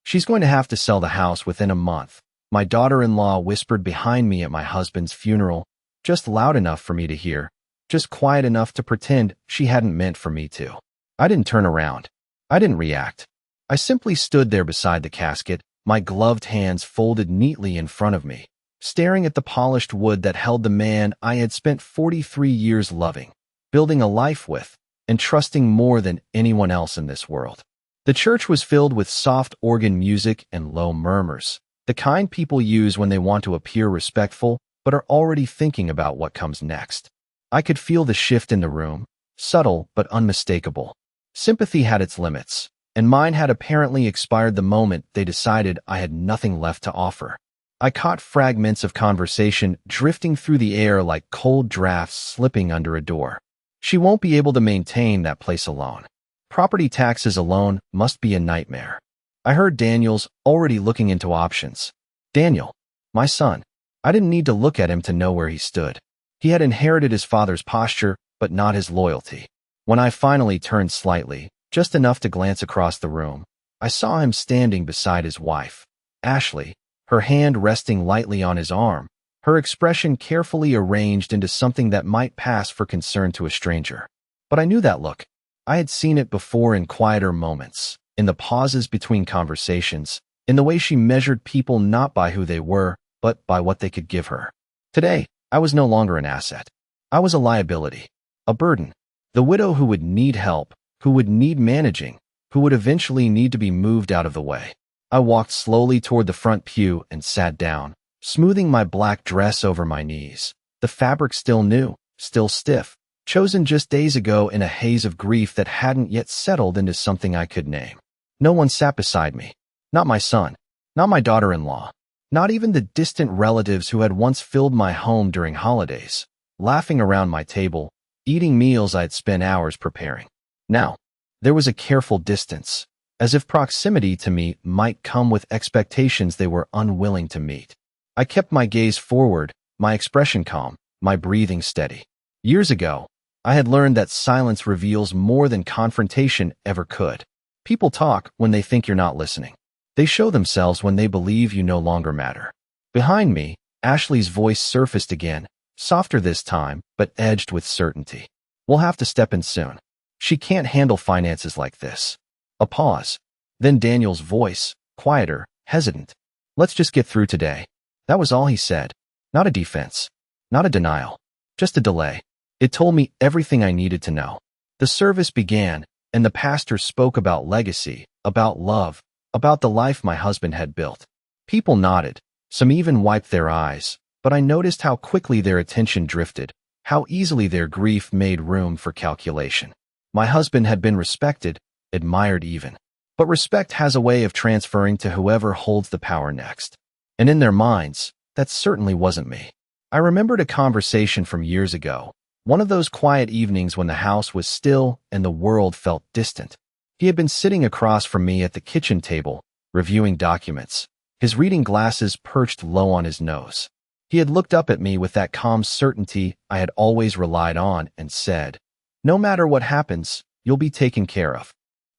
She's going to have to sell the house within a month. My daughter-in-law whispered behind me at my husband's funeral, just loud enough for me to hear, just quiet enough to pretend she hadn't meant for me to. I didn't turn around. I didn't react. I simply stood there beside the casket, my gloved hands folded neatly in front of me, staring at the polished wood that held the man I had spent 43 years loving, building a life with, and trusting more than anyone else in this world. The church was filled with soft organ music and low murmurs, the kind people use when they want to appear respectful but are already thinking about what comes next. I could feel the shift in the room, subtle but unmistakable. Sympathy had its limits, and mine had apparently expired the moment they decided I had nothing left to offer. I caught fragments of conversation drifting through the air like cold drafts slipping under a door. She won't be able to maintain that place alone. Property taxes alone must be a nightmare. I heard Daniel's already looking into options. Daniel, my son. I didn't need to look at him to know where he stood. He had inherited his father's posture, but not his loyalty. When I finally turned slightly, just enough to glance across the room, I saw him standing beside his wife, Ashley, her hand resting lightly on his arm, her expression carefully arranged into something that might pass for concern to a stranger. But I knew that look. I had seen it before in quieter moments, in the pauses between conversations, in the way she measured people not by who they were, but by what they could give her. Today, I was no longer an asset. I was a liability, a burden, the widow who would need help, who would need managing, who would eventually need to be moved out of the way. I walked slowly toward the front pew and sat down, smoothing my black dress over my knees, the fabric still new, still stiff, chosen just days ago in a haze of grief that hadn't yet settled into something I could name. No one sat beside me. Not my son, not my daughter-in-law, not even the distant relatives who had once filled my home during holidays, laughing around my table, eating meals I'd spent hours preparing. Now, there was a careful distance, as if proximity to me might come with expectations they were unwilling to meet. I kept my gaze forward, my expression calm, my breathing steady. Years ago, I had learned that silence reveals more than confrontation ever could. People talk when they think you're not listening. They show themselves when they believe you no longer matter. Behind me, Ashley's voice surfaced again, softer this time, but edged with certainty. We'll have to step in soon. She can't handle finances like this. A pause. Then Daniel's voice, quieter, hesitant. Let's just get through today. That was all he said. Not a defense. Not a denial. Just a delay. It told me everything I needed to know. The service began, and the pastor spoke about legacy, about love, about the life my husband had built. People nodded. Some even wiped their eyes, but I noticed how quickly their attention drifted, how easily their grief made room for calculation. My husband had been respected, admired even. But respect has a way of transferring to whoever holds the power next. And in their minds, that certainly wasn't me. I remembered a conversation from years ago, one of those quiet evenings when the house was still and the world felt distant. He had been sitting across from me at the kitchen table, reviewing documents, his reading glasses perched low on his nose. He had looked up at me with that calm certainty I had always relied on and said, "No matter what happens, you'll be taken care of."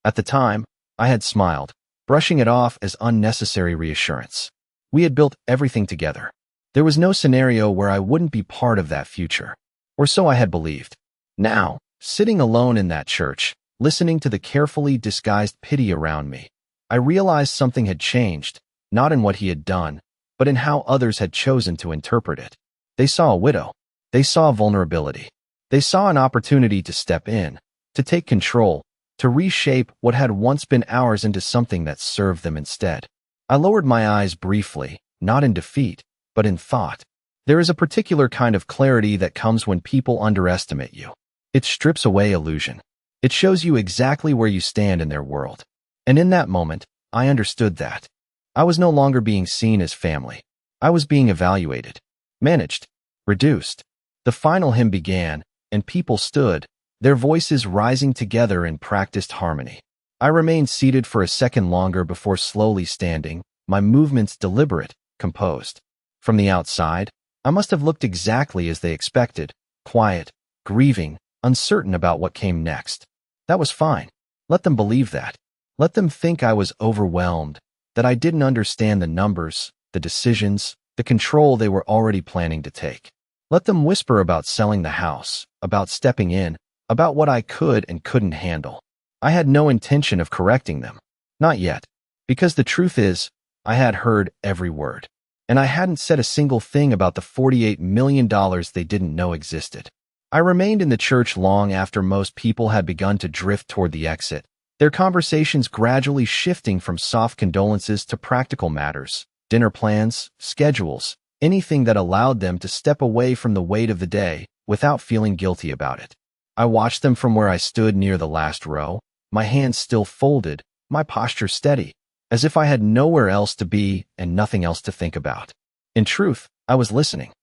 At the time, I had smiled, brushing it off as unnecessary reassurance. We had built everything together. There was no scenario where I wouldn't be part of that future. Or so I had believed. Now, sitting alone in that church, listening to the carefully disguised pity around me, I realized something had changed, not in what he had done, but in how others had chosen to interpret it. They saw a widow. They saw vulnerability. They saw an opportunity to step in, to take control, to reshape what had once been ours into something that served them instead. I lowered my eyes briefly, not in defeat, but in thought. There is a particular kind of clarity that comes when people underestimate you. It strips away illusion. It shows you exactly where you stand in their world. And in that moment, I understood that. I was no longer being seen as family. I was being evaluated, managed, reduced. The final hymn began, and people stood, their voices rising together in practiced harmony. I remained seated for a second longer before slowly standing, my movements deliberate, composed. From the outside, I must have looked exactly as they expected, quiet, grieving, uncertain about what came next. That was fine. Let them believe that. Let them think I was overwhelmed, that I didn't understand the numbers, the decisions, the control they were already planning to take. Let them whisper about selling the house, about stepping in, about what I could and couldn't handle. I had no intention of correcting them. Not yet. Because the truth is, I had heard every word. And I hadn't said a single thing about the $48 million they didn't know existed. I remained in the church long after most people had begun to drift toward the exit, their conversations gradually shifting from soft condolences to practical matters, dinner plans, schedules, anything that allowed them to step away from the weight of the day without feeling guilty about it. I watched them from where I stood near the last row, my hands still folded, my posture steady, as if I had nowhere else to be and nothing else to think about. In truth, I was listening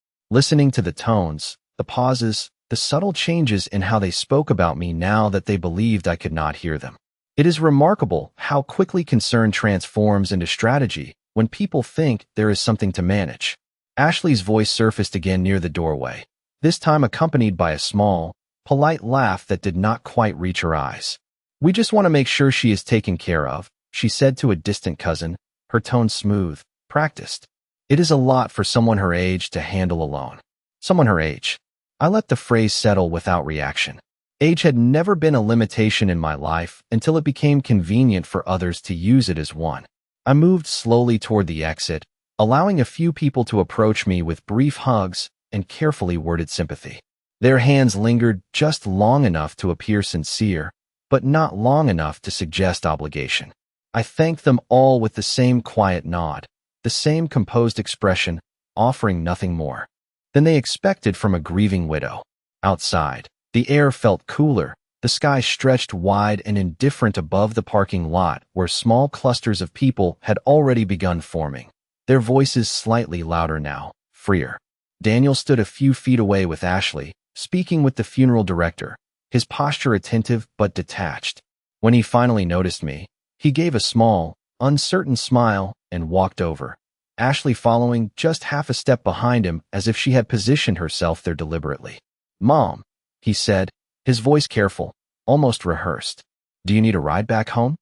to the tones, the pauses, the subtle changes in how they spoke about me now that they believed I could not hear them. It is remarkable how quickly concern transforms into strategy when people think there is something to manage. Ashley's voice surfaced again near the doorway, this time accompanied by a small, polite laugh that did not quite reach her eyes. "We just want to make sure she is taken care of," she said to a distant cousin, her tone smooth, practiced. "It is a lot for someone her age to handle alone." Someone her age. I let the phrase settle without reaction. Age had never been a limitation in my life until it became convenient for others to use it as one. I moved slowly toward the exit, allowing a few people to approach me with brief hugs and carefully worded sympathy. Their hands lingered just long enough to appear sincere, but not long enough to suggest obligation. I thanked them all with the same quiet nod, the same composed expression, offering nothing more than they expected from a grieving widow. Outside, the air felt cooler, the sky stretched wide and indifferent above the parking lot where small clusters of people had already begun forming, their voices slightly louder now, freer. Daniel stood a few feet away with Ashley, speaking with the funeral director, his posture attentive but detached. When he finally noticed me, he gave a small, uncertain smile and walked over, Ashley following just half a step behind him as if she had positioned herself there deliberately. "Mom," he said, his voice careful, almost rehearsed. "Do you need a ride back home?"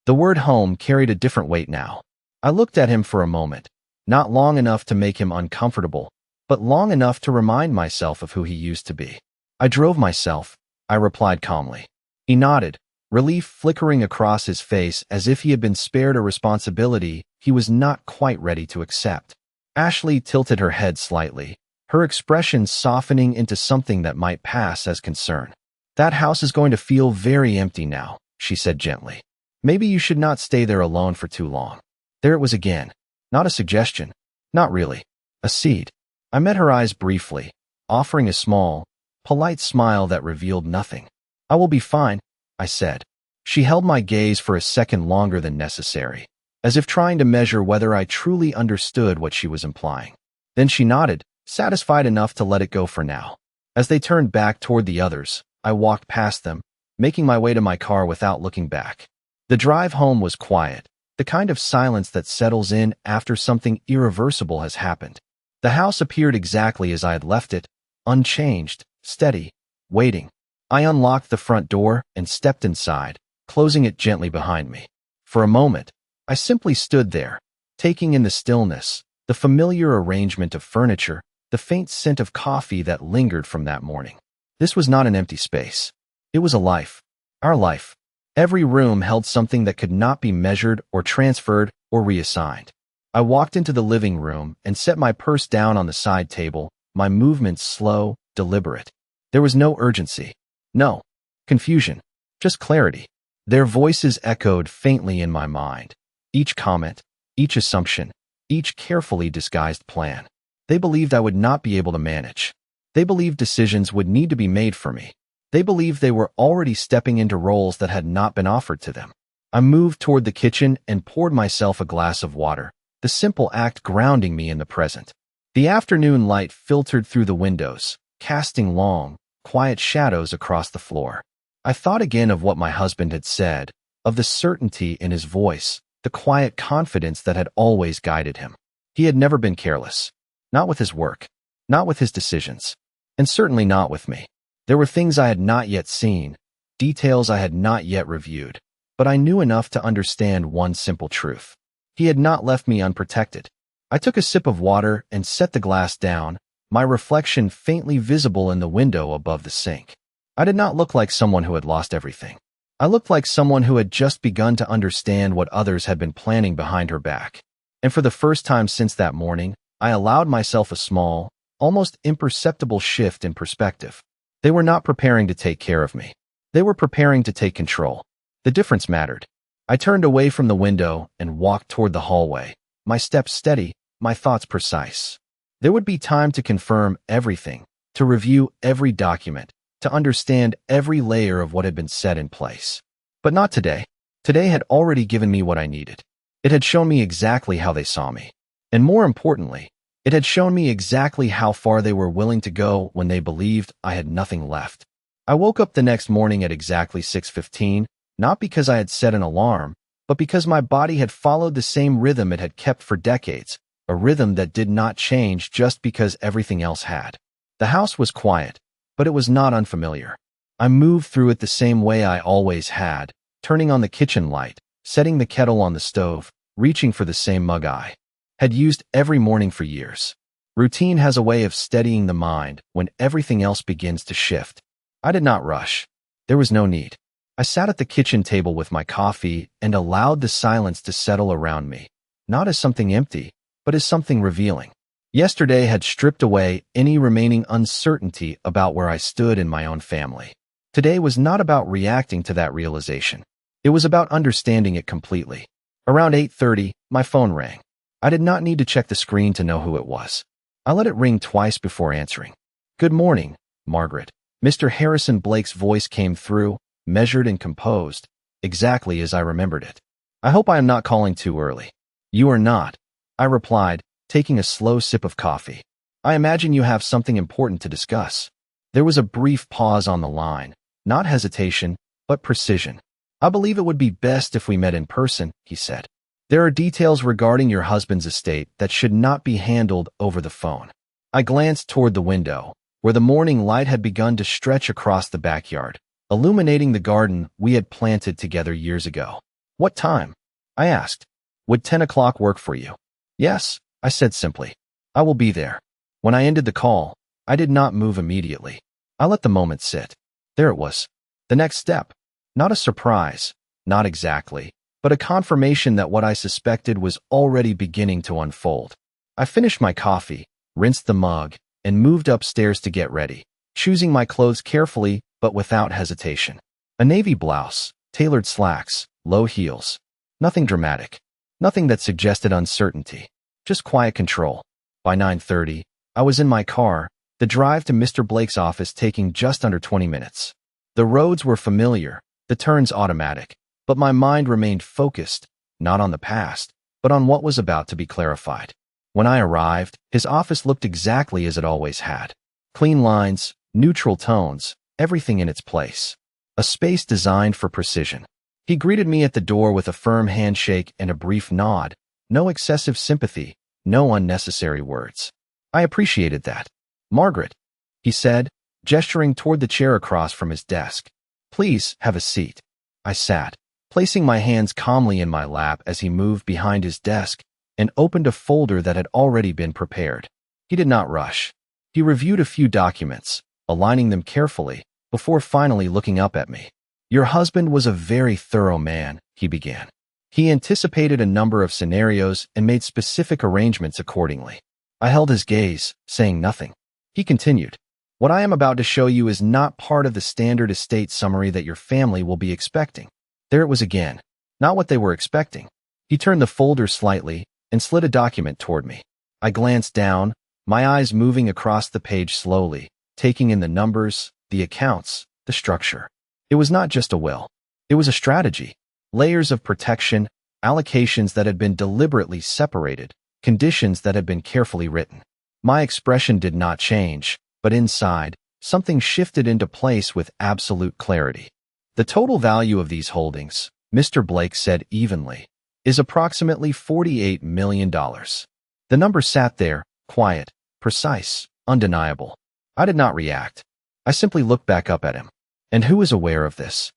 The word home carried a different weight now. I looked at him for a moment, not long enough to make him uncomfortable, but long enough to remind myself of who he used to be. "I drove myself," I replied calmly. He nodded, relief flickering across his face as if he had been spared a responsibility he was not quite ready to accept. Ashley tilted her head slightly, her expression softening into something that might pass as concern. "That house is going to feel very empty now," she said gently. "Maybe you should not stay there alone for too long." There it was again. Not a suggestion. Not really. A seed. I met her eyes briefly, offering a small, polite smile that revealed nothing. "I will be fine," I said. She held my gaze for a second longer than necessary, as if trying to measure whether I truly understood what she was implying. Then she nodded, satisfied enough to let it go for now. As they turned back toward the others, I walked past them, making my way to my car without looking back. The drive home was quiet, the kind of silence that settles in after something irreversible has happened. The house appeared exactly as I had left it, unchanged, steady, waiting. I unlocked the front door and stepped inside, closing it gently behind me. For a moment, I simply stood there, taking in the stillness, the familiar arrangement of furniture, the faint scent of coffee that lingered from that morning. This was not an empty space. It was a life. Our life. Every room held something that could not be measured or transferred or reassigned. I walked into the living room and set my purse down on the side table, my movements slow, deliberate. There was no urgency. No confusion. Just clarity. Their voices echoed faintly in my mind. Each comment, each assumption, each carefully disguised plan. They believed I would not be able to manage. They believed decisions would need to be made for me. They believed they were already stepping into roles that had not been offered to them. I moved toward the kitchen and poured myself a glass of water, the simple act grounding me in the present. The afternoon light filtered through the windows, casting long, quiet shadows across the floor. I thought again of what my husband had said, of the certainty in his voice, the quiet confidence that had always guided him. He had never been careless. Not with his work, not with his decisions, and certainly not with me. There were things I had not yet seen, details I had not yet reviewed, but I knew enough to understand one simple truth. He had not left me unprotected. I took a sip of water and set the glass down, my reflection faintly visible in the window above the sink. I did not look like someone who had lost everything. I looked like someone who had just begun to understand what others had been planning behind her back. And for the first time since that morning, I allowed myself a small, almost imperceptible shift in perspective. They were not preparing to take care of me. They were preparing to take control. The difference mattered. I turned away from the window and walked toward the hallway, my steps steady, my thoughts precise. There would be time to confirm everything, to review every document, to understand every layer of what had been set in place. But not today. Today had already given me what I needed. It had shown me exactly how they saw me. And more importantly, it had shown me exactly how far they were willing to go when they believed I had nothing left. I woke up the next morning at exactly 6:15, not because I had set an alarm, but because my body had followed the same rhythm it had kept for decades, a rhythm that did not change just because everything else had. The house was quiet, but it was not unfamiliar. I moved through it the same way I always had, turning on the kitchen light, setting the kettle on the stove, reaching for the same mug I had used every morning for years. Routine has a way of steadying the mind when everything else begins to shift. I did not rush. There was no need. I sat at the kitchen table with my coffee and allowed the silence to settle around me, not as something empty, but as something revealing. Yesterday had stripped away any remaining uncertainty about where I stood in my own family. Today was not about reacting to that realization. It was about understanding it completely. Around 8:30, my phone rang. I did not need to check the screen to know who it was. I let it ring twice before answering. "Good morning, Margaret." Mr. Harrison Blake's voice came through, measured and composed, exactly as I remembered it. "I hope I am not calling too early." "You are not," I replied, taking a slow sip of coffee. "I imagine you have something important to discuss." There was a brief pause on the line, not hesitation, but precision. "I believe it would be best if we met in person," he said. "There are details regarding your husband's estate that should not be handled over the phone." I glanced toward the window, where the morning light had begun to stretch across the backyard, illuminating the garden we had planted together years ago. "What time?" I asked. "Would 10 o'clock work for you?" "Yes," I said simply. "I will be there." When I ended the call, I did not move immediately. I let the moment sit. There it was. The next step. Not a surprise, not exactly, but a confirmation that what I suspected was already beginning to unfold. I finished my coffee, rinsed the mug, and moved upstairs to get ready, choosing my clothes carefully but without hesitation. A navy blouse, tailored slacks, low heels. Nothing dramatic. Nothing that suggested uncertainty. Just quiet control. By 9:30, I was in my car, the drive to Mr. Blake's office taking just under 20 minutes. The roads were familiar, the turns automatic, but my mind remained focused, not on the past, but on what was about to be clarified. When I arrived, his office looked exactly as it always had. Clean lines, neutral tones, everything in its place. A space designed for precision. He greeted me at the door with a firm handshake and a brief nod, no excessive sympathy, no unnecessary words. I appreciated that. "Margaret," he said, gesturing toward the chair across from his desk. "Please have a seat." I sat, placing my hands calmly in my lap as he moved behind his desk and opened a folder that had already been prepared. He did not rush. He reviewed a few documents, aligning them carefully, before finally looking up at me. "Your husband was a very thorough man," he began. "He anticipated a number of scenarios and made specific arrangements accordingly." I held his gaze, saying nothing. He continued, "What I am about to show you is not part of the standard estate summary that your family will be expecting." There it was again. Not what they were expecting. He turned the folder slightly and slid a document toward me. I glanced down, my eyes moving across the page slowly, taking in the numbers, the accounts, the structure. It was not just a will. It was a strategy. Layers of protection, allocations that had been deliberately separated, conditions that had been carefully written. My expression did not change, but inside, something shifted into place with absolute clarity. "The total value of these holdings," Mr. Blake said evenly, "is approximately $48 million. The number sat there, quiet, precise, undeniable. I did not react. I simply looked back up at him. "And who is aware of this?"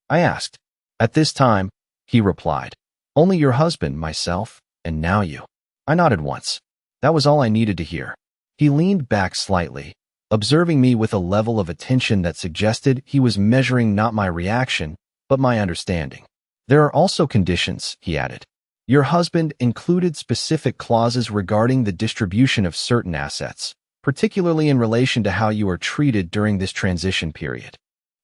I asked. "At this time," he replied, "only your husband, myself, And now you. I nodded once. That was all I needed to hear. He leaned back slightly, observing me with a level of attention that suggested he was measuring not my reaction, but my understanding. There are also conditions, he added. Your husband included specific clauses regarding the distribution of certain assets, particularly in relation to how you are treated during this transition period.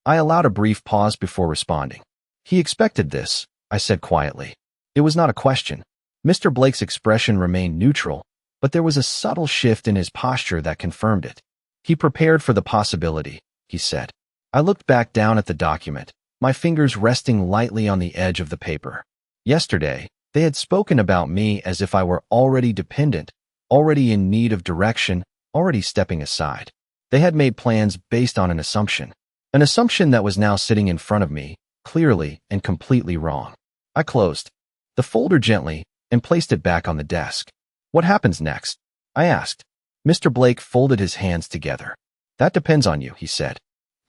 I allowed a brief pause before responding. He expected this, I said quietly. It was not a question. Mr. Blake's expression remained neutral, but there was a subtle shift in his posture that confirmed it. He prepared for the possibility, he said. I looked back down at the document, my fingers resting lightly on the edge of the paper. Yesterday, they had spoken about me as if I were already dependent, already in need of direction, already stepping aside. They had made plans based on an assumption that was now sitting in front of me, clearly and completely wrong. I closed the folder gently and placed it back on the desk. What happens next? I asked. Mr. Blake folded his hands together. That depends on you, he said.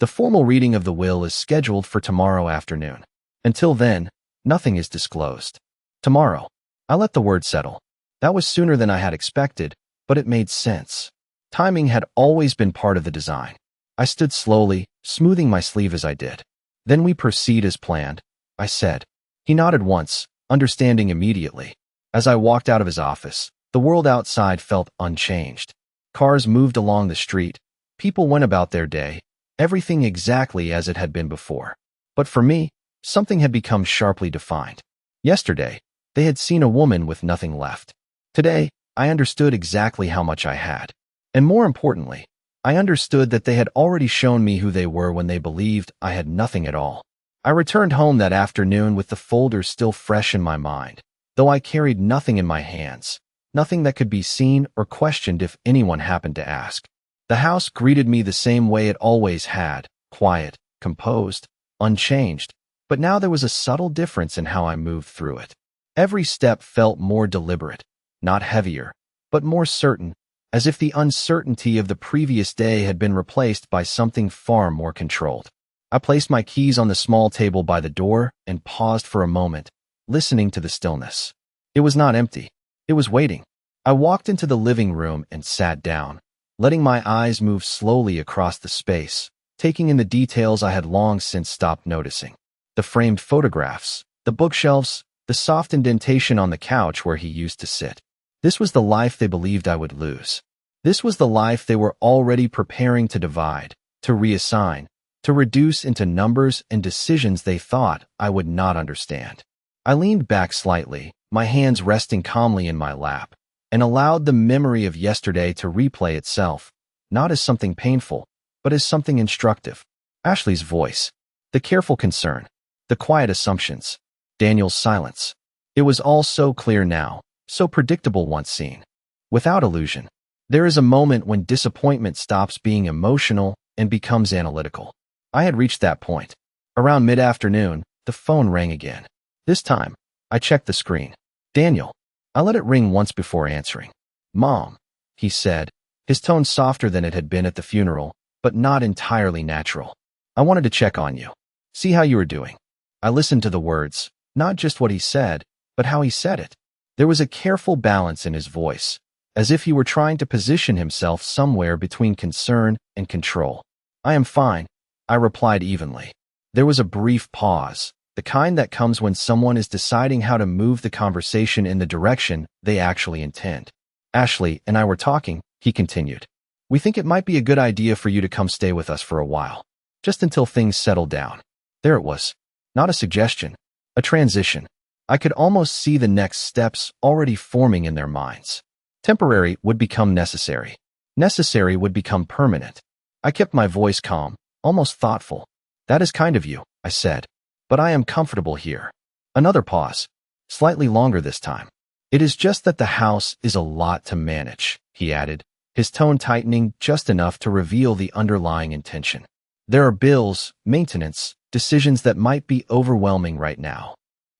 The formal reading of the will is scheduled for tomorrow afternoon. Until then, nothing is disclosed. Tomorrow. I let the word settle. That was sooner than I had expected, but it made sense. Timing had always been part of the design. I stood slowly, smoothing my sleeve as I did. Then we proceed as planned, I said. He nodded once, understanding immediately. As I walked out of his office, the world outside felt unchanged. Cars moved along the street. People went about their day, everything exactly as it had been before. But for me, something had become sharply defined. Yesterday, they had seen a woman with nothing left. Today, I understood exactly how much I had. And more importantly, I understood that they had already shown me who they were when they believed I had nothing at all. I returned home that afternoon with the folder still fresh in my mind, though I carried nothing in my hands, nothing that could be seen or questioned if anyone happened to ask. The house greeted me the same way it always had, quiet, composed, unchanged, but now there was a subtle difference in how I moved through it. Every step felt more deliberate, not heavier, but more certain, as if the uncertainty of the previous day had been replaced by something far more controlled. I placed my keys on the small table by the door and paused for a moment, listening to the stillness. It was not empty. It was waiting. I walked into the living room and sat down, letting my eyes move slowly across the space, taking in the details I had long since stopped noticing. The framed photographs, the bookshelves, the soft indentation on the couch where he used to sit. This was the life they believed I would lose. This was the life they were already preparing to divide, to reassign, to reduce into numbers and decisions they thought I would not understand. I leaned back slightly, my hands resting calmly in my lap, and allowed the memory of yesterday to replay itself, not as something painful, but as something instructive. Ashley's voice, the careful concern, the quiet assumptions, Daniel's silence. It was all so clear now, so predictable once seen. Without illusion, there is a moment when disappointment stops being emotional and becomes analytical. I had reached that point. Around mid-afternoon, the phone rang again. This time, I checked the screen. Daniel. I let it ring once before answering. Mom, he said, his tone softer than it had been at the funeral, but not entirely natural. I wanted to check on you. See how you were doing. I listened to the words, not just what he said, but how he said it. There was a careful balance in his voice, as if he were trying to position himself somewhere between concern and control. I am fine, I replied evenly. There was a brief pause, the kind that comes when someone is deciding how to move the conversation in the direction they actually intend. Ashley and I were talking, he continued. We think it might be a good idea for you to come stay with us for a while, just until things settle down. There it was. Not a suggestion, a transition. I could almost see the next steps already forming in their minds. Temporary would become necessary. Necessary would become permanent. I kept my voice calm, almost thoughtful. That is kind of you, I said. But I am comfortable here. Another pause. Slightly longer this time. It is just that the house is a lot to manage, he added, his tone tightening just enough to reveal the underlying intention. There are bills, maintenance, decisions that might be overwhelming right now.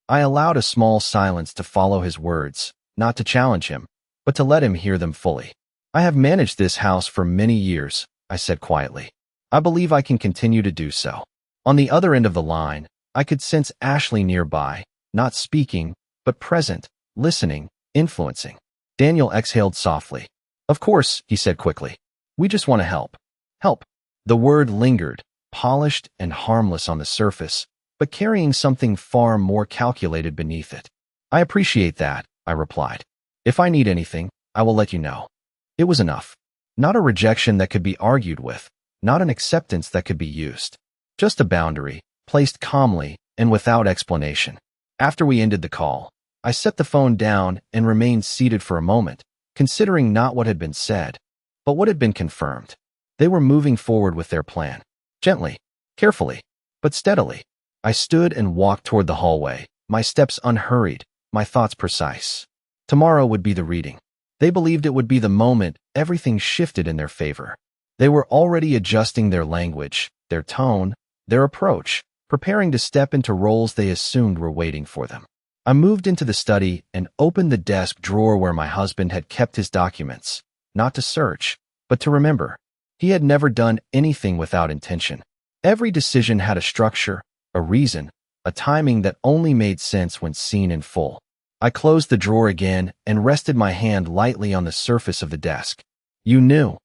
I allowed a small silence to follow his words, not to challenge him, but to let him hear them fully. I have managed this house for many years, I said quietly. I believe I can continue to do so. On the other end of the line, I could sense Ashley nearby, not speaking, but present, listening, influencing. Daniel exhaled softly. Of course, he said quickly. We just want to help. Help. The word lingered, polished and harmless on the surface, but carrying something far more calculated beneath it. I appreciate that, I replied. If I need anything, I will let you know. It was enough. Not a rejection that could be argued with, not an acceptance that could be used. Just a boundary, placed calmly and without explanation. After we ended the call, I set the phone down and remained seated for a moment, considering not what had been said, but what had been confirmed. They were moving forward with their plan. Gently, carefully, but steadily. I stood and walked toward the hallway, my steps unhurried, my thoughts precise. Tomorrow would be the reading. They believed it would be the moment everything shifted in their favor. They were already adjusting their language, their tone, their approach, preparing to step into roles they assumed were waiting for them. I moved into the study and opened the desk drawer where my husband had kept his documents, not to search, but to remember. He had never done anything without intention. Every decision had a structure, a reason, a timing that only made sense when seen in full. I closed the drawer again and rested my hand lightly on the surface of the desk. You knew,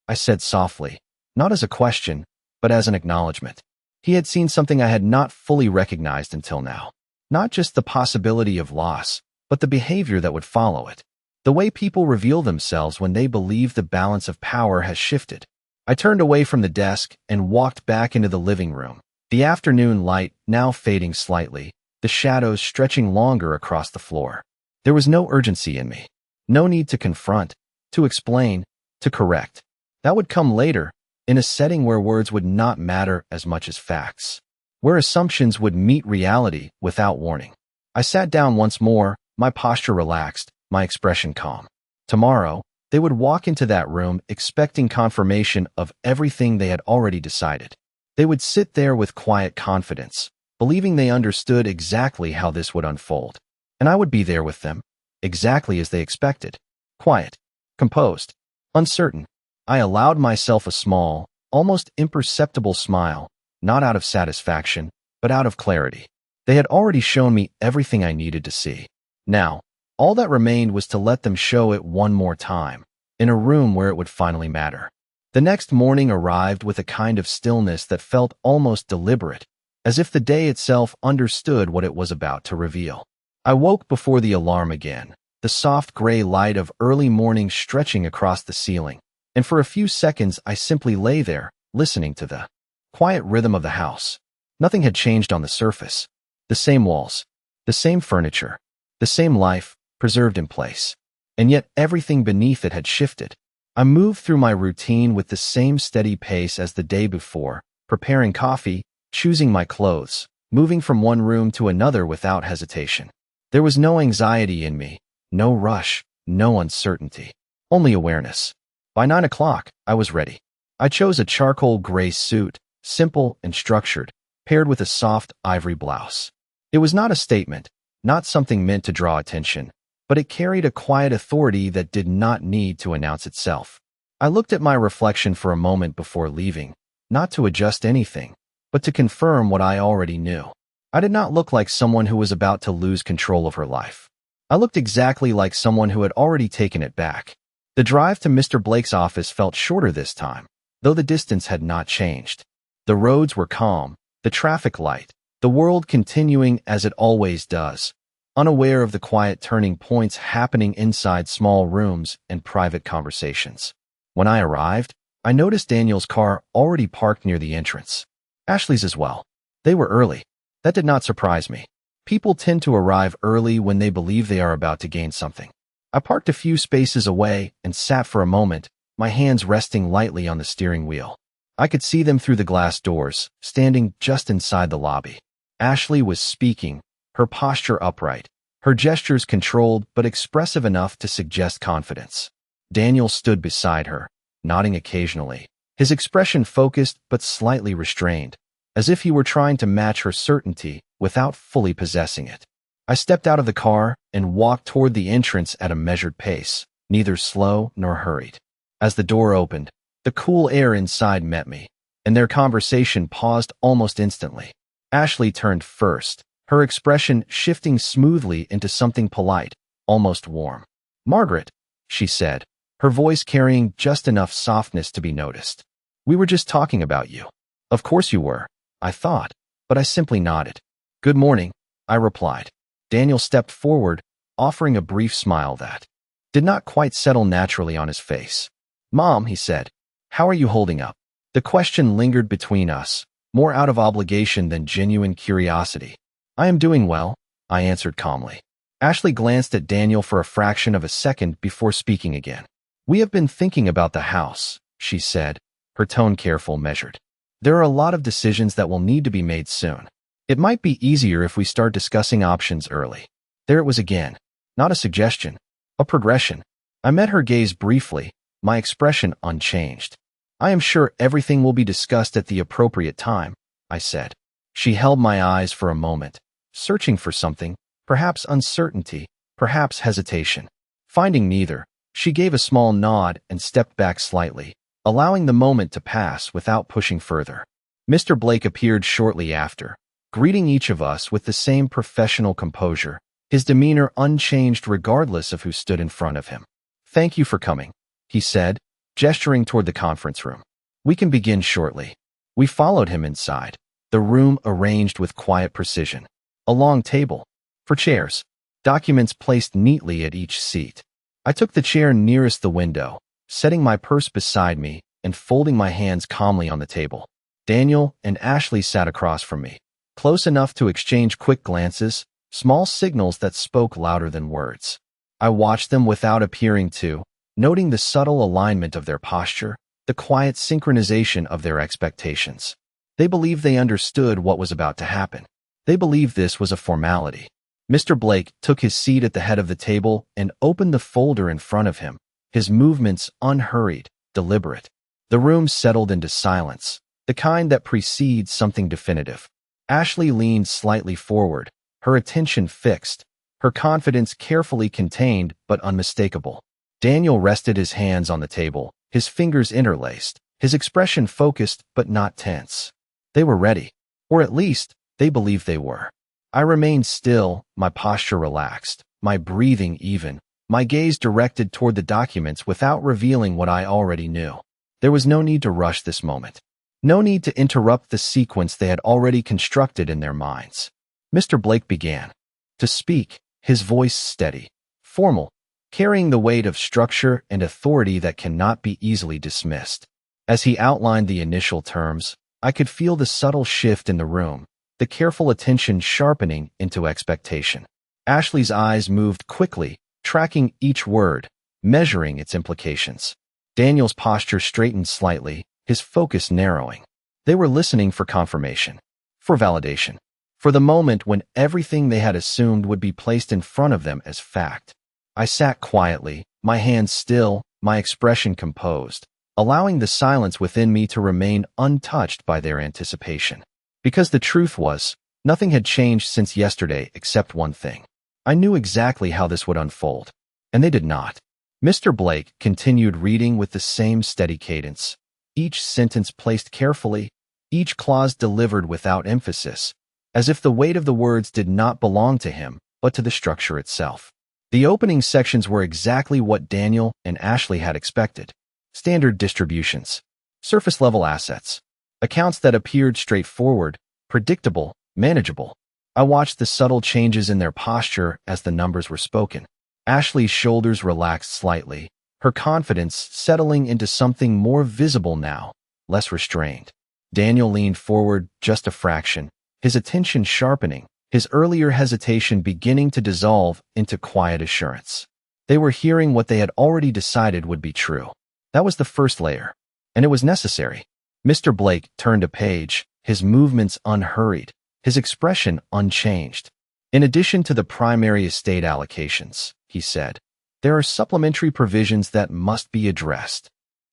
I said softly, not as a question, but as an acknowledgement. He had seen something I had not fully recognized until now. Not just the possibility of loss, but the behavior that would follow it. The way people reveal themselves when they believe the balance of power has shifted. I turned away from the desk and walked back into the living room, the afternoon light now fading slightly, the shadows stretching longer across the floor. There was no urgency in me. No need to confront, to explain, to correct. That would come later, in a setting where words would not matter as much as facts, where assumptions would meet reality without warning. I sat down once more, my posture relaxed, my expression calm. Tomorrow, they would walk into that room expecting confirmation of everything they had already decided. They would sit there with quiet confidence, believing they understood exactly how this would unfold. And I would be there with them, exactly as they expected. Quiet, composed, uncertain. I allowed myself a small, almost imperceptible smile, not out of satisfaction, but out of clarity. They had already shown me everything I needed to see. Now, all that remained was to let them show it one more time, in a room where it would finally matter. The next morning arrived with a kind of stillness that felt almost deliberate, as if the day itself understood what it was about to reveal. I woke before the alarm again, the soft gray light of early morning stretching across the ceiling, and for a few seconds I simply lay there, listening to the quiet rhythm of the house. Nothing had changed on the surface. The same walls, the same furniture, the same life, preserved in place. And yet everything beneath it had shifted. I moved through my routine with the same steady pace as the day before, preparing coffee, choosing my clothes, moving from one room to another without hesitation. There was no anxiety in me, no rush, no uncertainty, only awareness. By 9 o'clock, I was ready. I chose a charcoal gray suit, simple and structured, paired with a soft ivory blouse. It was not a statement, not something meant to draw attention, but it carried a quiet authority that did not need to announce itself. I looked at my reflection for a moment before leaving, not to adjust anything, but to confirm what I already knew. I did not look like someone who was about to lose control of her life. I looked exactly like someone who had already taken it back. The drive to Mr. Blake's office felt shorter this time, though the distance had not changed. The roads were calm, the traffic light, the world continuing as it always does, unaware of the quiet turning points happening inside small rooms and private conversations. When I arrived, I noticed Daniel's car already parked near the entrance. Ashley's as well. They were early. That did not surprise me. People tend to arrive early when they believe they are about to gain something. I parked a few spaces away and sat for a moment, my hands resting lightly on the steering wheel. I could see them through the glass doors, standing just inside the lobby. Ashley was speaking, her posture upright, her gestures controlled but expressive enough to suggest confidence. Daniel stood beside her, nodding occasionally, his expression focused but slightly restrained, as if he were trying to match her certainty without fully possessing it. I stepped out of the car and walked toward the entrance at a measured pace, neither slow nor hurried. As the door opened, the cool air inside met me, and their conversation paused almost instantly. Ashley turned first, her expression shifting smoothly into something polite, almost warm. Margaret, she said, her voice carrying just enough softness to be noticed. We were just talking about you. Of course you were, I thought, but I simply nodded. Good morning, I replied. Daniel stepped forward, offering a brief smile that did not quite settle naturally on his face. Mom, he said, how are you holding up? The question lingered between us, more out of obligation than genuine curiosity. I am doing well, I answered calmly. Ashley glanced at Daniel for a fraction of a second before speaking again. We have been thinking about the house, she said, her tone careful, measured. There are a lot of decisions that will need to be made soon. It might be easier if we start discussing options early. There it was again. Not a suggestion, a progression. I met her gaze briefly, my expression unchanged. I am sure everything will be discussed at the appropriate time, I said. She held my eyes for a moment, searching for something, perhaps uncertainty, perhaps hesitation. Finding neither, she gave a small nod and stepped back slightly, allowing the moment to pass without pushing further. Mr. Blake appeared shortly after, greeting each of us with the same professional composure, his demeanor unchanged regardless of who stood in front of him. Thank you for coming, he said, gesturing toward the conference room. We can begin shortly. We followed him inside, the room arranged with quiet precision. A long table, for chairs, documents placed neatly at each seat. I took the chair nearest the window, setting my purse beside me and folding my hands calmly on the table. Daniel and Ashley sat across from me, close enough to exchange quick glances, small signals that spoke louder than words. I watched them without appearing to, noting the subtle alignment of their posture, the quiet synchronization of their expectations. They believed they understood what was about to happen. They believed this was a formality. Mr. Blake took his seat at the head of the table and opened the folder in front of him, his movements unhurried, deliberate. The room settled into silence, the kind that precedes something definitive. Ashley leaned slightly forward, her attention fixed, her confidence carefully contained but unmistakable. Daniel rested his hands on the table, his fingers interlaced, his expression focused but not tense. They were ready, or at least, they believed they were. I remained still, my posture relaxed, my breathing even, my gaze directed toward the documents without revealing what I already knew. There was no need to rush this moment. No need to interrupt the sequence they had already constructed in their minds. Mr. Blake began to speak, his voice steady, formal, carrying the weight of structure and authority that cannot be easily dismissed. As he outlined the initial terms, I could feel the subtle shift in the room, the careful attention sharpening into expectation. Ashley's eyes moved quickly, tracking each word, measuring its implications. Daniel's posture straightened slightly, his focus narrowing. They were listening for confirmation, for validation, for the moment when everything they had assumed would be placed in front of them as fact. I sat quietly, my hands still, my expression composed, allowing the silence within me to remain untouched by their anticipation. Because the truth was, nothing had changed since yesterday except one thing. I knew exactly how this would unfold, and they did not. Mr. Blake continued reading with the same steady cadence, each sentence placed carefully, each clause delivered without emphasis, as if the weight of the words did not belong to him, but to the structure itself. The opening sections were exactly what Daniel and Ashley had expected. Standard distributions, surface-level assets, accounts that appeared straightforward, predictable, manageable. I watched the subtle changes in their posture as the numbers were spoken. Ashley's shoulders relaxed slightly, her confidence settling into something more visible now, less restrained. Daniel leaned forward just a fraction, his attention sharpening, his earlier hesitation beginning to dissolve into quiet assurance. They were hearing what they had already decided would be true. That was the first layer, and it was necessary. Mr. Blake turned a page, his movements unhurried, his expression unchanged. In addition to the primary estate allocations, he said, there are supplementary provisions that must be addressed.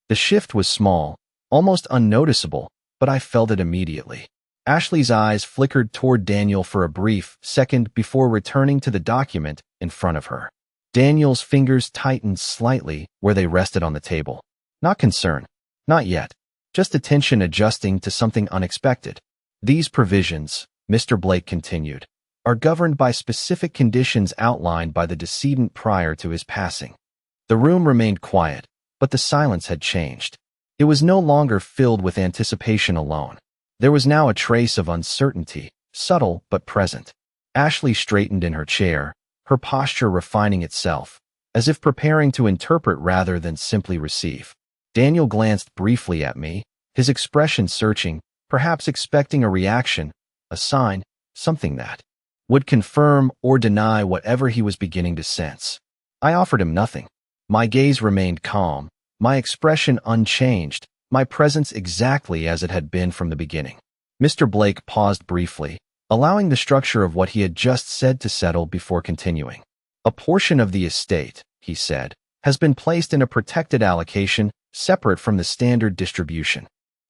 The shift was small, almost unnoticeable, but I felt it immediately. Ashley's eyes flickered toward Daniel for a brief second before returning to the document in front of her. Daniel's fingers tightened slightly where they rested on the table. Not concern. Not yet. Just attention adjusting to something unexpected. These provisions, Mr. Blake continued, are governed by specific conditions outlined by the decedent prior to his passing. The room remained quiet, but the silence had changed. It was no longer filled with anticipation alone. There was now a trace of uncertainty, subtle but present. Ashley straightened in her chair, her posture refining itself, as if preparing to interpret rather than simply receive. Daniel glanced briefly at me, his expression searching, perhaps expecting a reaction, a sign, something that would confirm or deny whatever he was beginning to sense. I offered him nothing. My gaze remained calm, my expression unchanged, my presence exactly as it had been from the beginning. Mr. Blake paused briefly, allowing the structure of what he had just said to settle before continuing. A portion of the estate, he said, has been placed in a protected allocation separate from the standard distribution.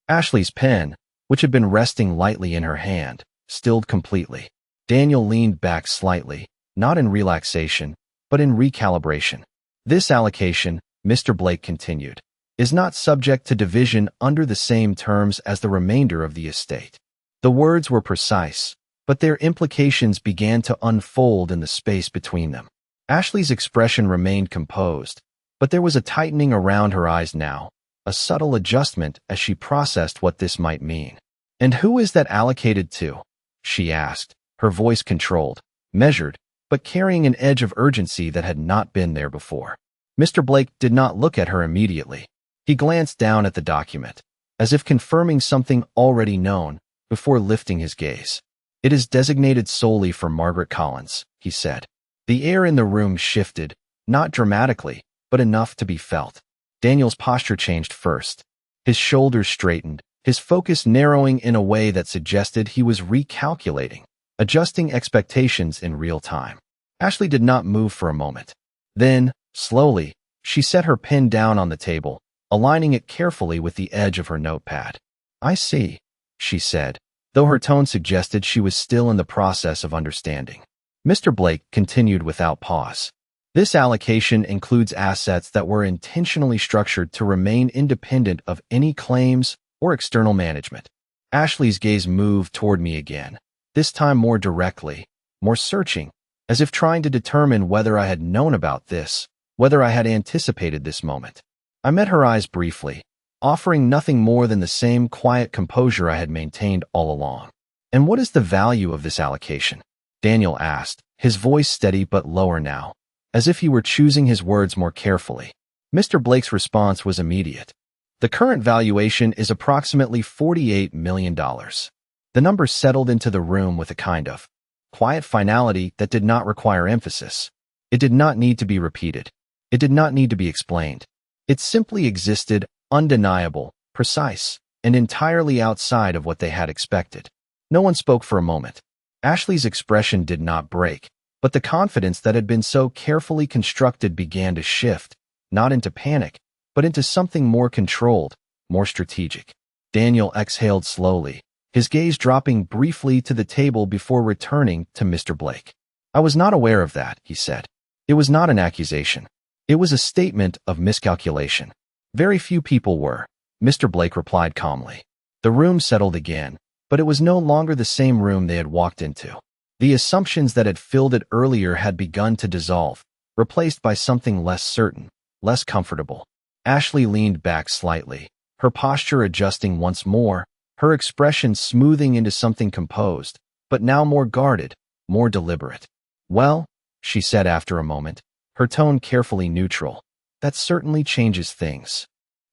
Ashley's pen, which had been resting lightly in her hand, stilled completely. Daniel leaned back slightly, not in relaxation, but in recalibration. This allocation, Mr. Blake continued, is not subject to division under the same terms as the remainder of the estate. The words were precise, but their implications began to unfold in the space between them. Ashley's expression remained composed, but there was a tightening around her eyes now, a subtle adjustment as she processed what this might mean. "And who is that allocated to?" she asked, her voice controlled, measured, but carrying an edge of urgency that had not been there before. Mr. Blake did not look at her immediately. He glanced down at the document, as if confirming something already known, before lifting his gaze. "It is designated solely for Margaret Collins," he said. The air in the room shifted, not dramatically, but enough to be felt. Daniel's posture changed first. His shoulders straightened, his focus narrowing in a way that suggested he was recalculating, adjusting expectations in real time. Ashley did not move for a moment. Then, slowly, she set her pen down on the table, aligning it carefully with the edge of her notepad. "I see," she said, though her tone suggested she was still in the process of understanding. Mr. Blake continued without pause. "This allocation includes assets that were intentionally structured to remain independent of any claims or external management." Ashley's gaze moved toward me again, this time more directly, more searching, as if trying to determine whether I had known about this, whether I had anticipated this moment. I met her eyes briefly, offering nothing more than the same quiet composure I had maintained all along. "And what is the value of this allocation?" Daniel asked, his voice steady but lower now, as if he were choosing his words more carefully. Mr. Blake's response was immediate. "The current valuation is approximately $48 million. The number settled into the room with a kind of quiet finality that did not require emphasis. It did not need to be repeated. It did not need to be explained. It simply existed, undeniable, precise, and entirely outside of what they had expected. No one spoke for a moment. Ashley's expression did not break, but the confidence that had been so carefully constructed began to shift, not into panic, but into something more controlled, more strategic. Daniel exhaled slowly, his gaze dropping briefly to the table before returning to Mr. Blake. "I was not aware of that," he said. "It was not an accusation. It was a statement of miscalculation." "Very few people were," Mr. Blake replied calmly. The room settled again, but it was no longer the same room they had walked into. The assumptions that had filled it earlier had begun to dissolve, replaced by something less certain, less comfortable. Ashley leaned back slightly, her posture adjusting once more, her expression smoothing into something composed, but now more guarded, more deliberate. "Well," she said after a moment, her tone carefully neutral, "that certainly changes things."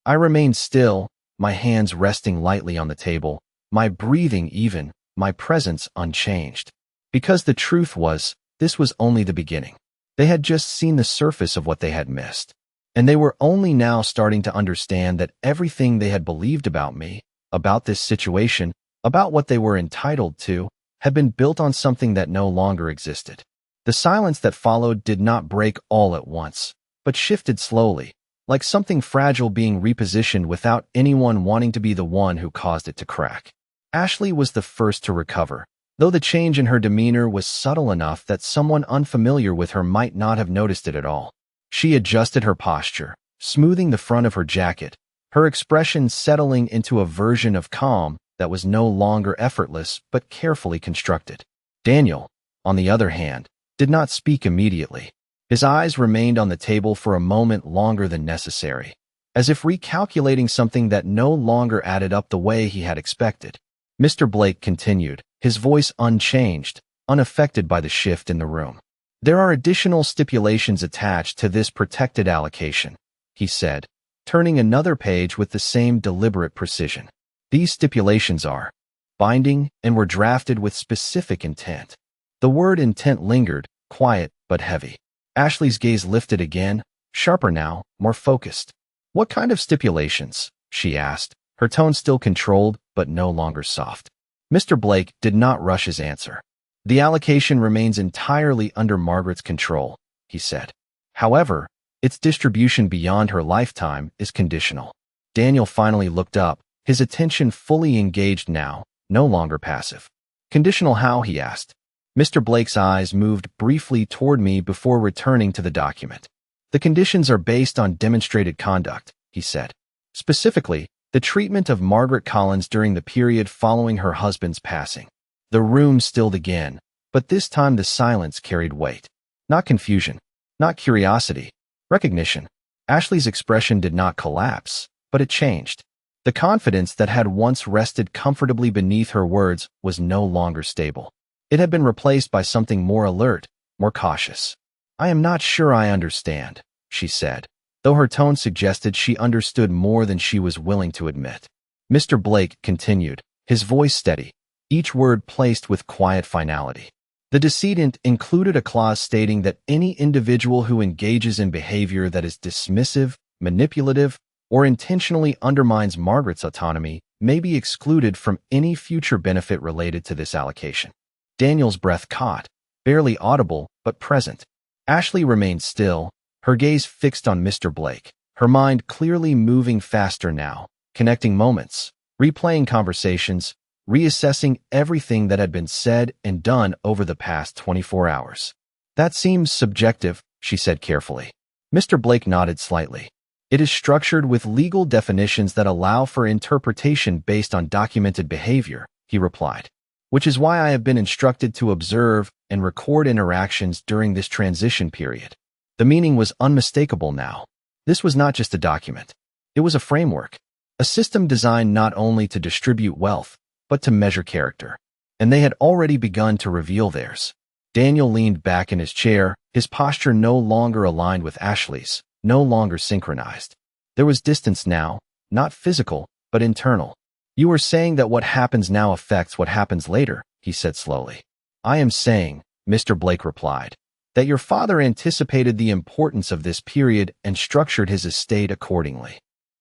I remained still, my hands resting lightly on the table, my breathing even, my presence unchanged. Because the truth was, this was only the beginning. They had just seen the surface of what they had missed. And they were only now starting to understand that everything they had believed about me, about this situation, about what they were entitled to, had been built on something that no longer existed. The silence that followed did not break all at once, but shifted slowly, like something fragile being repositioned without anyone wanting to be the one who caused it to crack. Ashley was the first to recover, though the change in her demeanor was subtle enough that someone unfamiliar with her might not have noticed it at all. She adjusted her posture, smoothing the front of her jacket, her expression settling into a version of calm that was no longer effortless but carefully constructed. Daniel, on the other hand, did not speak immediately. His eyes remained on the table for a moment longer than necessary, as if recalculating something that no longer added up the way he had expected. Mr. Blake continued, his voice unchanged, unaffected by the shift in the room. There are additional stipulations attached to this protected allocation, he said, turning another page with the same deliberate precision. These stipulations are binding and were drafted with specific intent. The word intent lingered, quiet but heavy. Ashley's gaze lifted again, sharper now, more focused. What kind of stipulations? She asked, her tone still controlled but no longer soft. Mr. Blake did not rush his answer. The allocation remains entirely under Margaret's control, he said. However, its distribution beyond her lifetime is conditional. Daniel finally looked up, his attention fully engaged now, no longer passive. Conditional how? He asked. Mr. Blake's eyes moved briefly toward me before returning to the document. The conditions are based on demonstrated conduct, he said. Specifically, the treatment of Margaret Collins during the period following her husband's passing. The room stilled again, but this time the silence carried weight. Not confusion, not curiosity, recognition. Ashley's expression did not collapse, but it changed. The confidence that had once rested comfortably beneath her words was no longer stable. It had been replaced by something more alert, more cautious. I am not sure I understand, she said, though her tone suggested she understood more than she was willing to admit. Mr. Blake continued, his voice steady, each word placed with quiet finality. The decedent included a clause stating that any individual who engages in behavior that is dismissive, manipulative, or intentionally undermines Margaret's autonomy may be excluded from any future benefit related to this allocation. Daniel's breath caught, barely audible but present. Ashley remained still, her gaze fixed on Mr. Blake, her mind clearly moving faster now, connecting moments, replaying conversations, reassessing everything that had been said and done over the past 24 hours. That seems subjective, she said carefully. Mr. Blake nodded slightly. It is structured with legal definitions that allow for interpretation based on documented behavior, he replied, which is why I have been instructed to observe and record interactions during this transition period. The meaning was unmistakable now. This was not just a document. It was a framework, a system designed not only to distribute wealth, but to measure character. And they had already begun to reveal theirs. Daniel leaned back in his chair, his posture no longer aligned with Ashley's, no longer synchronized. There was distance now, not physical, but internal. You are saying that what happens now affects what happens later, he said slowly. I am saying, Mr. Blake replied, that your father anticipated the importance of this period and structured his estate accordingly.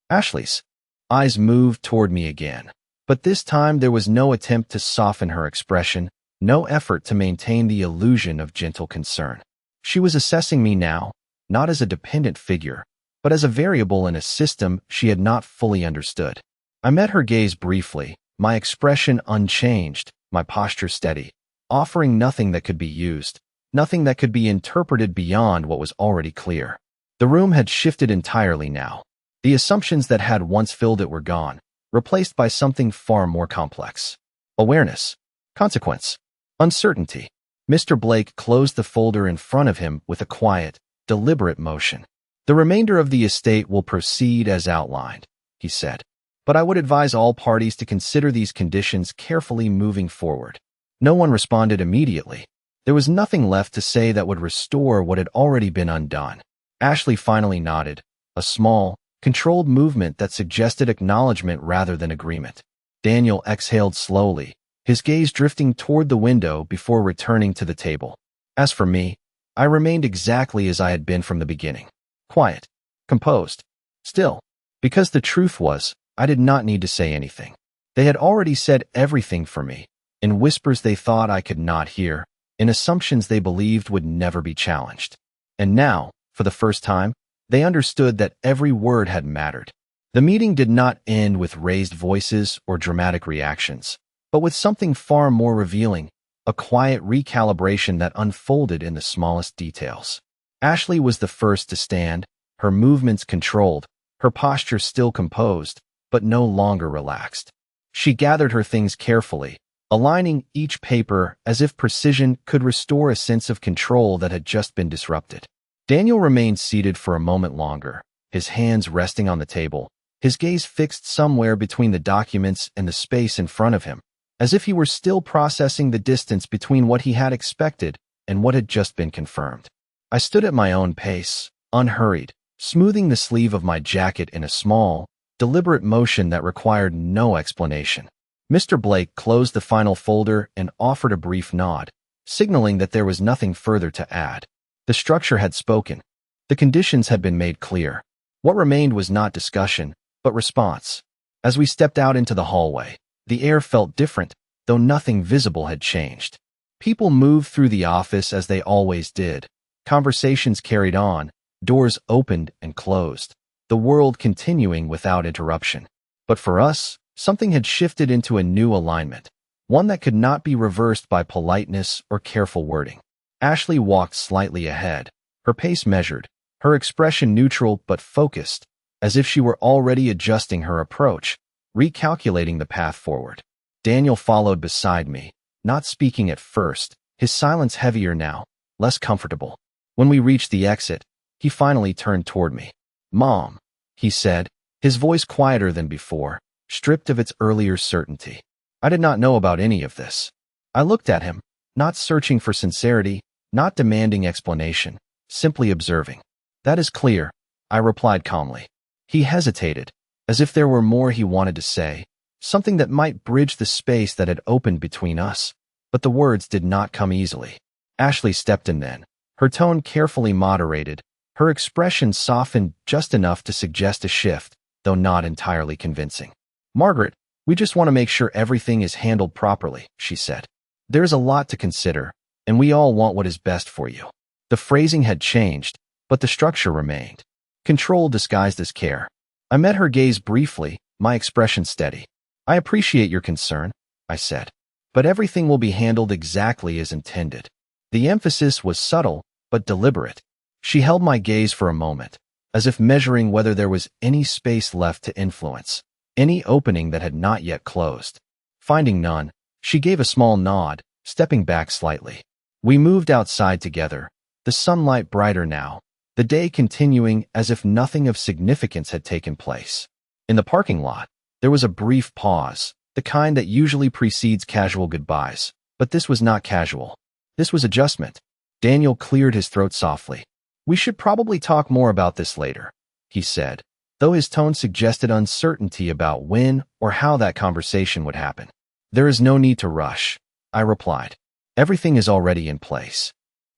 Ashley's eyes moved toward me again. But this time there was no attempt to soften her expression, no effort to maintain the illusion of gentle concern. She was assessing me now, not as a dependent figure, but as a variable in a system she had not fully understood. I met her gaze briefly, my expression unchanged, my posture steady, offering nothing that could be used, nothing that could be interpreted beyond what was already clear. The room had shifted entirely now. The assumptions that had once filled it were gone, replaced by something far more complex. Awareness, consequence, uncertainty. Mr. Blake closed the folder in front of him with a quiet, deliberate motion. The remainder of the estate will proceed as outlined, he said. But I would advise all parties to consider these conditions carefully moving forward. No one responded immediately. There was nothing left to say that would restore what had already been undone. Ashley finally nodded, a small, controlled movement that suggested acknowledgement rather than agreement. Daniel exhaled slowly, his gaze drifting toward the window before returning to the table. As for me, I remained exactly as I had been from the beginning. Quiet, composed, still, because the truth was, I did not need to say anything. They had already said everything for me, in whispers they thought I could not hear, in assumptions they believed would never be challenged. And now, for the first time, they understood that every word had mattered. The meeting did not end with raised voices or dramatic reactions, but with something far more revealing, a quiet recalibration that unfolded in the smallest details. Ashley was the first to stand, her movements controlled, her posture still composed, but no longer relaxed. She gathered her things carefully, aligning each paper as if precision could restore a sense of control that had just been disrupted. Daniel remained seated for a moment longer, his hands resting on the table, his gaze fixed somewhere between the documents and the space in front of him, as if he were still processing the distance between what he had expected and what had just been confirmed. I stood at my own pace, unhurried, smoothing the sleeve of my jacket in a small, deliberate motion that required no explanation. Mr. Blake closed the final folder and offered a brief nod, signaling that there was nothing further to add. The structure had spoken. The conditions had been made clear. What remained was not discussion, but response. As we stepped out into the hallway, the air felt different, though nothing visible had changed. People moved through the office as they always did. Conversations carried on, doors opened and closed, the world continuing without interruption. But for us, something had shifted into a new alignment, one that could not be reversed by politeness or careful wording. Ashley walked slightly ahead, her pace measured, her expression neutral but focused, as if she were already adjusting her approach, recalculating the path forward. Daniel followed beside me, not speaking at first, his silence heavier now, less comfortable. When we reached the exit, he finally turned toward me. "Mom," he said, his voice quieter than before, stripped of its earlier certainty. I did not know about any of this. I looked at him, not searching for sincerity, not demanding explanation, simply observing. "That is clear," I replied calmly. He hesitated, as if there were more he wanted to say, something that might bridge the space that had opened between us, but the words did not come easily. Ashley stepped in then, her tone carefully moderated, her expression softened just enough to suggest a shift, though not entirely convincing. "Margaret, we just want to make sure everything is handled properly," she said. "There's a lot to consider, and we all want what is best for you." The phrasing had changed, but the structure remained. Control disguised as care. I met her gaze briefly, my expression steady. "I appreciate your concern," I said, "but everything will be handled exactly as intended." The emphasis was subtle, but deliberate. She held my gaze for a moment, as if measuring whether there was any space left to influence, any opening that had not yet closed. Finding none, she gave a small nod, stepping back slightly. We moved outside together, the sunlight brighter now, the day continuing as if nothing of significance had taken place. In the parking lot, there was a brief pause, the kind that usually precedes casual goodbyes, but this was not casual. This was adjustment. Daniel cleared his throat softly. "We should probably talk more about this later," he said, though his tone suggested uncertainty about when or how that conversation would happen. "There is no need to rush," I replied. "Everything is already in place."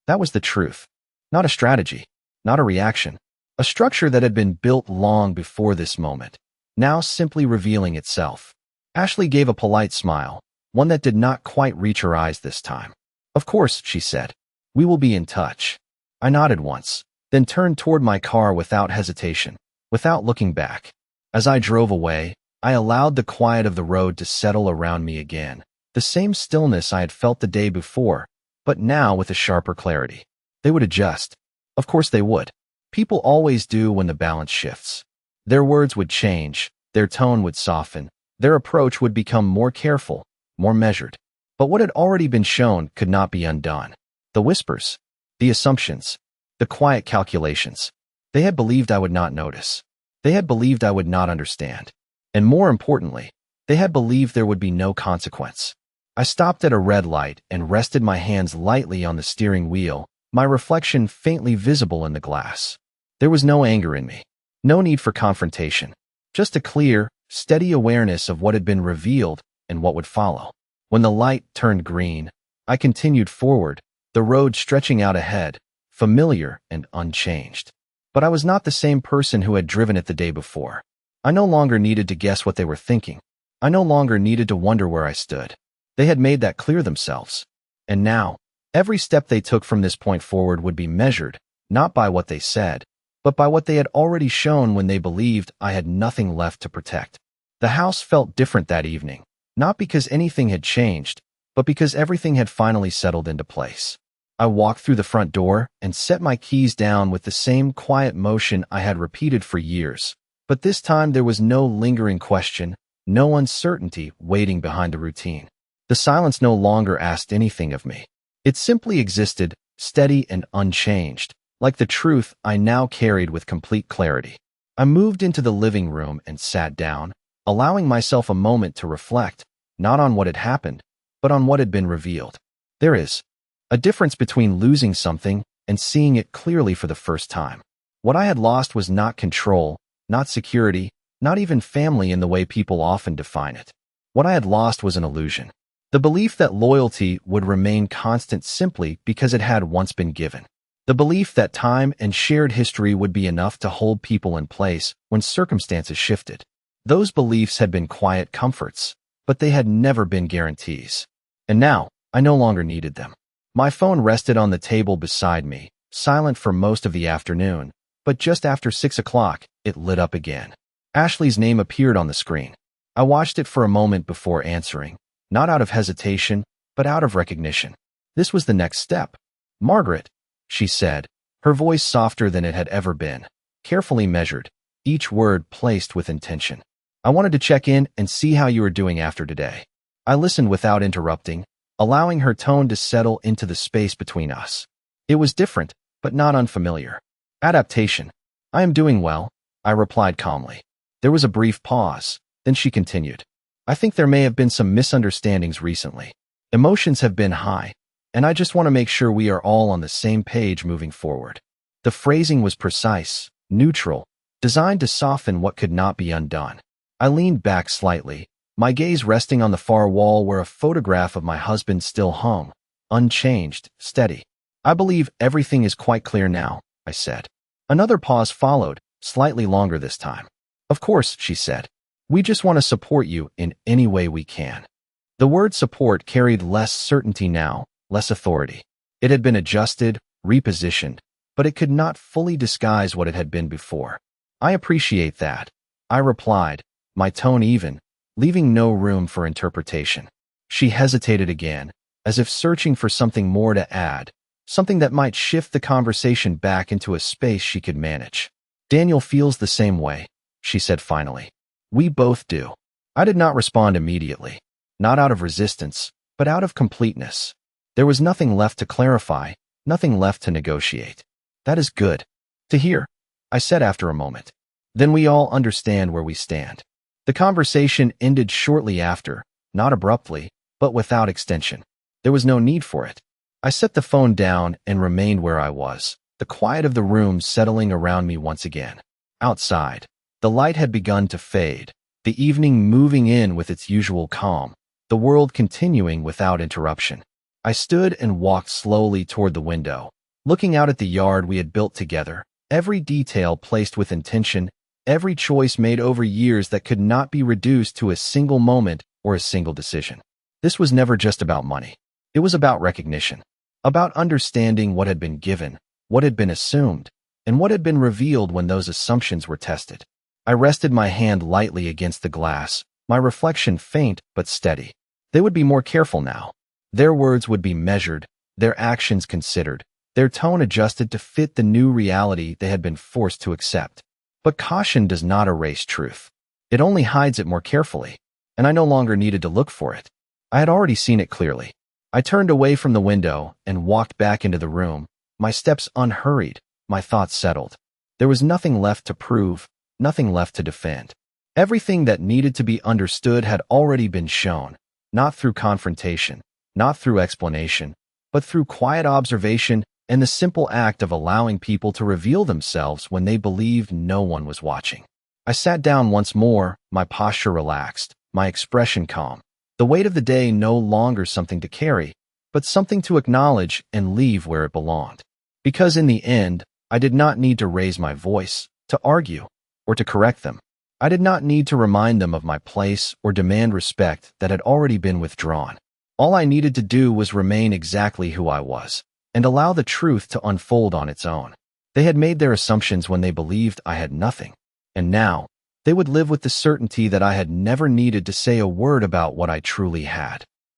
That was the truth. Not a strategy, not a reaction. A structure that had been built long before this moment, now simply revealing itself. Ashley gave a polite smile, one that did not quite reach her eyes this time. "Of course," she said. "We will be in touch." I nodded once, then turned toward my car without hesitation, without looking back. As I drove away, I allowed the quiet of the road to settle around me again, the same stillness I had felt the day before, but now with a sharper clarity. They would adjust. Of course they would. People always do when the balance shifts. Their words would change, their tone would soften, their approach would become more careful, more measured. But what had already been shown could not be undone. The whispers, the assumptions, the quiet calculations. They had believed I would not notice. They had believed I would not understand. And more importantly, they had believed there would be no consequence. I stopped at a red light and rested my hands lightly on the steering wheel, my reflection faintly visible in the glass. There was no anger in me, no need for confrontation, just a clear, steady awareness of what had been revealed and what would follow. When the light turned green, I continued forward, the road stretching out ahead, familiar and unchanged. But I was not the same person who had driven it the day before. I no longer needed to guess what they were thinking. I no longer needed to wonder where I stood. They had made that clear themselves. And now, every step they took from this point forward would be measured, not by what they said, but by what they had already shown when they believed I had nothing left to protect. The house felt different that evening, not because anything had changed, but because everything had finally settled into place. I walked through the front door and set my keys down with the same quiet motion I had repeated for years. But this time there was no lingering question, no uncertainty waiting behind the routine. The silence no longer asked anything of me. It simply existed, steady and unchanged, like the truth I now carried with complete clarity. I moved into the living room and sat down, allowing myself a moment to reflect, not on what had happened, but on what had been revealed. There is a difference between losing something and seeing it clearly for the first time. What I had lost was not control, not security, not even family in the way people often define it. What I had lost was an illusion. The belief that loyalty would remain constant simply because it had once been given. The belief that time and shared history would be enough to hold people in place when circumstances shifted. Those beliefs had been quiet comforts, but they had never been guarantees. And now, I no longer needed them. My phone rested on the table beside me, silent for most of the afternoon, but just after 6 o'clock, it lit up again. Ashley's name appeared on the screen. I watched it for a moment before answering, not out of hesitation, but out of recognition. This was the next step. "Margaret," she said, her voice softer than it had ever been, carefully measured, each word placed with intention. "I wanted to check in and see how you were doing after today." I listened without interrupting, allowing her tone to settle into the space between us. It was different, but not unfamiliar. "Adaptation. I am doing well," I replied calmly. There was a brief pause, then she continued. "I think there may have been some misunderstandings recently. Emotions have been high, and I just want to make sure we are all on the same page moving forward." The phrasing was precise, neutral, designed to soften what could not be undone. I leaned back slightly, my gaze resting on the far wall where a photograph of my husband still hung, unchanged, steady. "I believe everything is quite clear now," I said. Another pause followed, slightly longer this time. "Of course," she said. "We just want to support you in any way we can." The word support carried less certainty now, less authority. It had been adjusted, repositioned, but it could not fully disguise what it had been before. "I appreciate that," I replied, my tone even, leaving no room for interpretation. She hesitated again, as if searching for something more to add, something that might shift the conversation back into a space she could manage. "Daniel feels the same way," she said finally. "We both do." I did not respond immediately, not out of resistance, but out of completeness. There was nothing left to clarify, nothing left to negotiate. "That is good to hear," I said after a moment. "Then we all understand where we stand." The conversation ended shortly after, not abruptly, but without extension. There was no need for it. I set the phone down and remained where I was, the quiet of the room settling around me once again. Outside, the light had begun to fade, the evening moving in with its usual calm, the world continuing without interruption. I stood and walked slowly toward the window, looking out at the yard we had built together, every detail placed with intention, every choice made over years that could not be reduced to a single moment or a single decision. This was never just about money. It was about recognition, about understanding what had been given, what had been assumed, and what had been revealed when those assumptions were tested. I rested my hand lightly against the glass, my reflection faint but steady. They would be more careful now. Their words would be measured, their actions considered, their tone adjusted to fit the new reality they had been forced to accept. But caution does not erase truth. It only hides it more carefully, and I no longer needed to look for it. I had already seen it clearly. I turned away from the window and walked back into the room, my steps unhurried, my thoughts settled. There was nothing left to prove, nothing left to defend. Everything that needed to be understood had already been shown, not through confrontation, not through explanation, but through quiet observation and the simple act of allowing people to reveal themselves when they believed no one was watching. I sat down once more, my posture relaxed, my expression calm. The weight of the day no longer something to carry, but something to acknowledge and leave where it belonged. Because in the end, I did not need to raise my voice, to argue, or to correct them. I did not need to remind them of my place or demand respect that had already been withdrawn. All I needed to do was remain exactly who I was, and allow the truth to unfold on its own. They had made their assumptions when they believed I had nothing, and now they would live with the certainty that I had never needed to say a word about what I truly had.